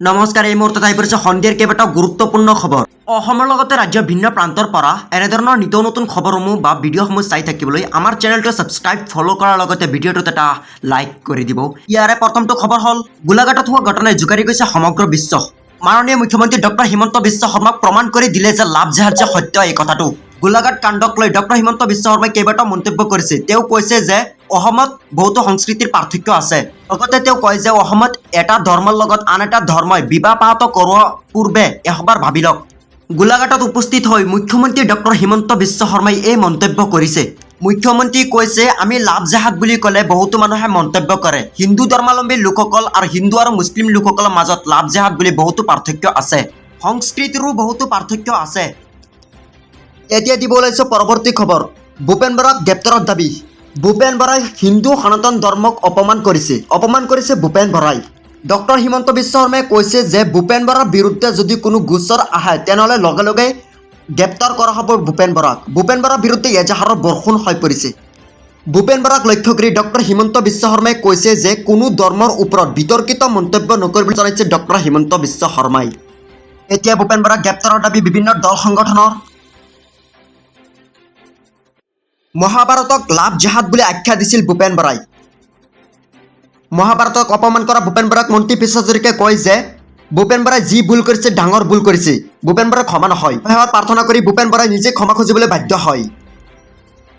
নমস্কাৰ, এই মুহূৰ্তত আহি পৰিছে সন্ধিয়াৰ কেইবাটাও গুৰুত্বপূৰ্ণ খবৰ। অসমৰ লগতে ৰাজ্যৰ ভিন্ন প্ৰান্তৰ পৰা এনেধৰণৰ নিতৌ নতুন খবৰসমূহ বা ভিডিঅ'সমূহ চাই থাকিবলৈ আমাৰ চেনেলটো ছাবস্ক্ৰাইব ফ'ল' কৰাৰ লগতে ভিডিঅ'টোত এটা লাইক কৰি দিব। ইয়াৰে প্ৰথমটো খবৰ হ'ল গোলাঘাটত হোৱা ঘটনাই জোকাৰি গৈছে সমগ্ৰ বিশ্ব। মাননীয় মুখ্যমন্ত্ৰী ডক্টৰ হিমন্ত বিশ্ব শৰ্মাক প্ৰমাণ কৰি দিলে যে লাভ জেহাদ যে সত্য এই কথাটো। গোলাঘাট কাণ্ডক লৈ ডক্টৰ হিমন্ত বিশ্ব শৰ্মাই কেইবাটাও মন্তব্য কৰিছে। তেওঁ কৈছে যে অসমত বহুতো সংস্কৃতিৰ পাৰ্থক্য আছে। লগতে তেওঁ কয় যে অসমত এটা ধৰ্মৰ লগত আন এটা ধৰ্মই বিবাহ পাশত কৰোৱাৰ পূৰ্বে এশবাৰ ভাবি লওক। গোলাঘাটত উপস্থিত হৈ মুখ্যমন্ত্ৰী ডক্টৰ হিমন্ত বিশ্ব শৰ্মাই এই মন্তব্য কৰিছে। মুখ্যমন্ত্ৰী কৈছে, আমি লাভ জেহাদ বুলি ক'লে বহুতো মানুহে মন্তব্য কৰে। হিন্দু ধৰ্মাৱলম্বী লোকসকল আৰু হিন্দু আৰু মুছলিম লোকসকলৰ মাজত লাভ জেহাদ বুলি বহুতো পাৰ্থক্য আছে। সংস্কৃতিৰো বহুতো পাৰ্থক্য আছে। এতিয়া দিব ওলাইছো পৰৱৰ্তী খবৰ। ভূপেন বৰাক গ্ৰেপ্তাৰৰ দাবী। ভূপেন বৰাই হিন্দু সনাতন ধৰ্মক অপমান কৰিছে ভূপেন বৰাই। ডক্টৰ হিমন্ত বিশ্ব শৰ্মাই কৈছে যে ভূপেন বৰাৰ বিৰুদ্ধে যদি কোনো গোচৰ আহে তেনেহ'লে লগে লগে গ্ৰেপ্তাৰ কৰা হ'ব ভূপেন বৰাক। ভূপেন বৰাৰ বিৰুদ্ধে এজাহাৰৰ বৰষুণ হৈ পৰিছে। ভূপেন বৰাক লক্ষ্য কৰি ডক্টৰ হিমন্ত বিশ্ব শৰ্মাই কৈছে যে কোনো ধৰ্মৰ ওপৰত বিতৰ্কিত মন্তব্য নকৰিবলৈ জনাইছে ডক্টৰ হিমন্ত বিশ্ব শৰ্মাই। এতিয়া ভূপেন বৰাক গ্ৰেপ্তাৰৰ দাবী বিভিন্ন দল সংগঠনৰ। মহাভাৰতক লাভ জেহাদ বুলি আখ্যা দিছিল ভূপেন বৰাই। মহাভাৰতক অপমান কৰা ভূপেন বৰাক মন্ত্ৰী পিছ হাজৰিকাই কয় যে ভূপেন বৰাই যি ভুল কৰিছে ডাঙৰ ভুল কৰিছে। ভূপেন বৰাই ক্ষমা নহয়। সেৱাত প্ৰাৰ্থনা কৰি ভূপেন বৰাই নিজে ক্ষমা খুজিবলৈ বাধ্য হয়।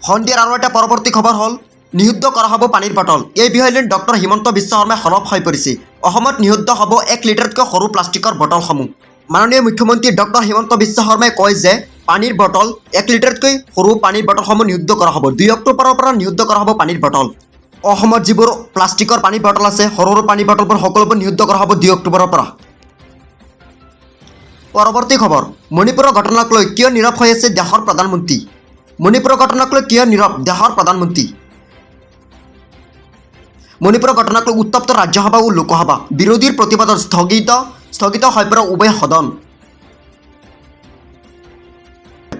সন্ধিয়াৰ আৰু এটা পৰৱৰ্তী খবৰ হ'ল নিষিদ্ধ কৰা হ'ব পানীৰ বটল। এই বিষয় লৈ ডক্টৰ হিমন্ত বিশ্ব শৰ্মাই সৰব হৈ পৰিছে। অসমত নিষিদ্ধ হ'ব 1 লিটাৰতকৈ সৰু প্লাষ্টিকৰ বটলসমূহ। মাননীয় মুখ্যমন্ত্ৰী ডক্টৰ হিমন্ত বিশ্ব শৰ্মাই কয় যে পানীৰ বটল 1 লিটাৰতকৈ সৰু পানীৰ বটলসমূহ নিষিদ্ধ কৰা হ'ব। 2 অক্টোবৰৰ পৰা নিষিদ্ধ কৰা হ'ব পানীৰ বটল। অসমত যিবোৰ প্লাষ্টিকৰ পানীৰ বটল আছে, সৰু সৰু পানীৰ বটলবোৰ সকলোবোৰ নিষিদ্ধ কৰা হ'ব 2 অক্টোবৰৰ পৰা। পৰৱৰ্তী খবৰ, মণিপুৰৰ ঘটনাক লৈ কিয় নীৰৱ হৈ আছে দেশৰ প্ৰধানমন্ত্ৰী। মণিপুৰৰ ঘটনাক লৈ কিয় নীৰৱ দেশৰ প্ৰধানমন্ত্ৰী। মণিপুৰৰ ঘটনাক লৈ উত্তপ্ত ৰাজ্যসভা ও লোকসভা। বিৰোধীৰ প্ৰতিবাদত স্থগিত হৈ পৰা উভয় সদন।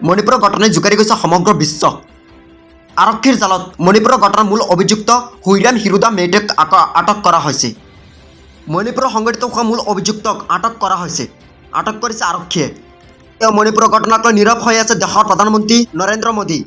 মণিপুৰৰ ঘটনাই জোকাৰি গৈছে সমগ্ৰ বিশ্ব। আৰক্ষীৰ জালত মণিপুৰৰ ঘটনাৰ মূল অভিযুক্ত হুইৰাণ হিৰোদা মেইটেক আটক কৰা হৈছে। মণিপুৰৰ সংঘটিত হোৱা মূল অভিযুক্তক আটক কৰিছে আৰক্ষীয়ে। তেওঁ মণিপুৰৰ ঘটনাক লৈ নীৰৱ হৈ আছে দেশৰ প্ৰধানমন্ত্ৰী নৰেন্দ্ৰ মোদী।